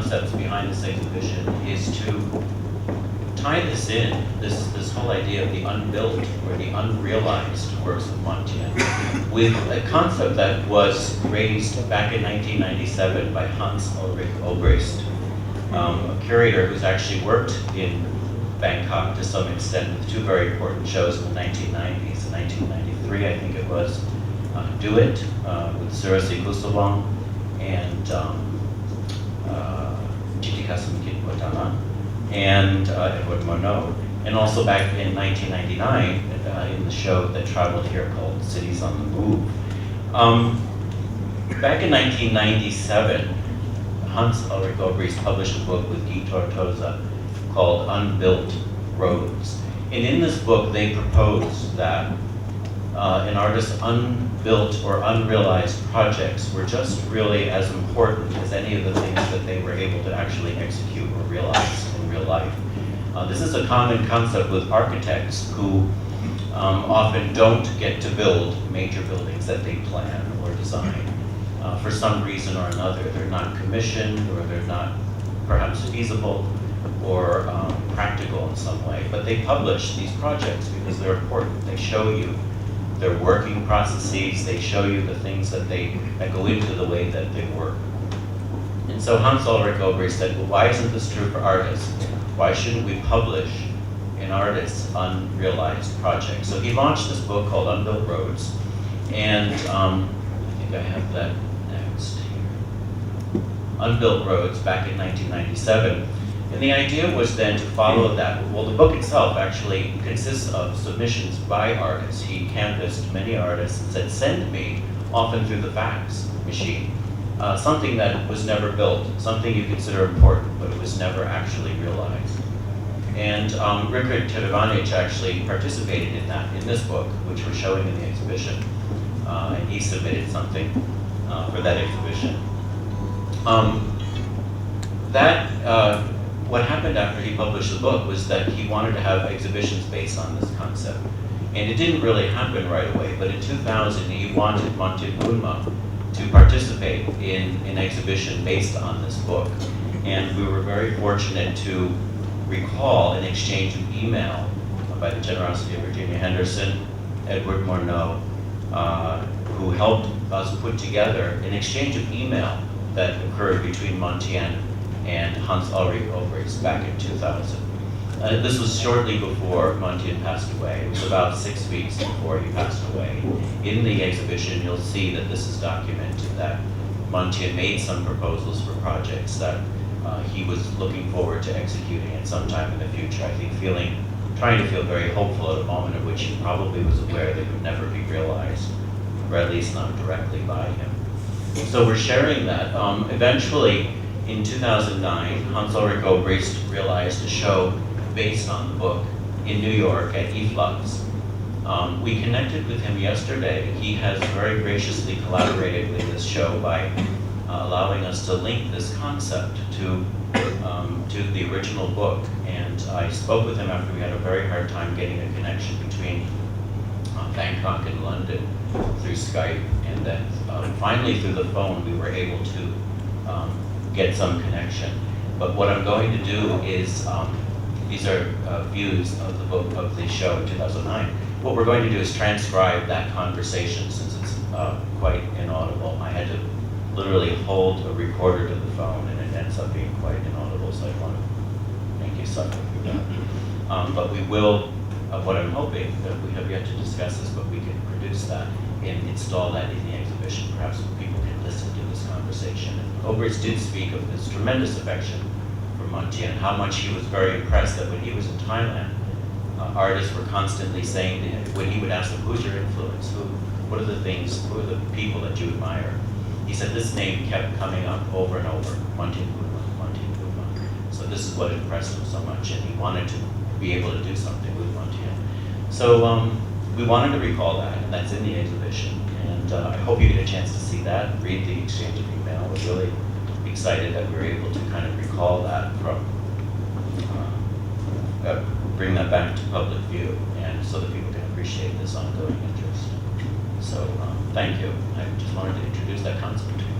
concepts behind this exhibition is to tie this in, this whole idea of the unbuilt or the unrealized works of Montien, with a concept that was raised back in 1997 by Ulrich Orbrist, a curator who's actually worked in Bangkok to some extent with two very important shows in the 1990s. In 1993, I think it was, Do It, with Surasi Kusawang and Chitikasum Kitwatana and Edward Monod, and also back in 1999 in the show that traveled here called Cities on the Move. Back in 1997, Ulrich Orbrist published a book with Guy Tortosa called Unbuilt Roads. And in this book, they proposed that an artist's unbuilt or unrealized projects were just really as important as any of the things that they were able to actually execute or realize in real life. This is a common concept with architects who often don't get to build major buildings that they plan or design. For some reason or another, they're not commissioned, or they're not perhaps feasible or practical in some way. But they publish these projects because they're important. They show you their working processes, they show you the things that go into the way that they work. And so Ulrich Orbrist said, well, why isn't this true for artists? Why shouldn't we publish an artist's unrealized project? So he launched this book called Unbuilt Roads, and I think I have that next here. Unbuilt Roads back in 1997. And the idea was then to follow that. Well, the book itself actually consists of submissions by artists. He canvassed many artists and said, send me, often through the fax machine, something that was never built, something you consider important, but it was never actually realized. And Richard Tirivanic actually participated in that, in this book, which we're showing in the exhibition. And he submitted something for that exhibition. What happened after he published the book was that he wanted to have exhibitions based on this concept. And it didn't really happen right away, but in 2000 he wanted Montien Boonma to participate in an exhibition based on this book. And we were very fortunate to recall an exchange of email by the generosity of Virginia Henderson, Edward Morneau, who helped us put together an exchange of email that occurred between Montien and Ulrich Orbrist back in 2000. This was shortly before Montien passed away. It was about 6 weeks before he passed away. In the exhibition, you'll see that this is documented, that Montien made some proposals for projects that he was looking forward to executing at some time in the future. I think trying to feel very hopeful at a moment at which he probably was aware they would never be realized, or at least not directly by him. So we're sharing that. Eventually, in 2009, Ulrich Orbrist realized a show based on the book in New York at Eflux. We connected with him yesterday. He has very graciously collaborated with this show by allowing us to link this concept to the original book. And I spoke with him after we had a very hard time getting a connection between Bangkok and London through Skype, and then finally through the phone we were able to get some connection. But what I'm going to do is, these are views of the book, of the show in 2009. What we're going to do is transcribe that conversation, since it's quite inaudible. I had to literally hold a recorder to the phone, and it ends up being quite inaudible, so I want to make you suffer through that. But we will, what I'm hoping, that we have yet to discuss this, but we can produce that and install that in the exhibition. Perhaps people can listen to this conversation. Orbrist did speak of his tremendous affection for Montien, how much he was very impressed that when he was in Thailand, artists were constantly saying to him, when he would ask them, who's your influence? What are the things, who are the people that you admire? He said this name kept coming up over and over, Montien Boonma, Montien Boonma. So this is what impressed him so much, and he wanted to be able to do something with Montien. So we wanted to recall that, and that's in the exhibition. And I hope you get a chance to see that, read the exchange of email. We're really excited that we were able to kind of recall that from, bring that back to public view, and so that people can appreciate this ongoing interest. So thank you. I just wanted to introduce that concept to you.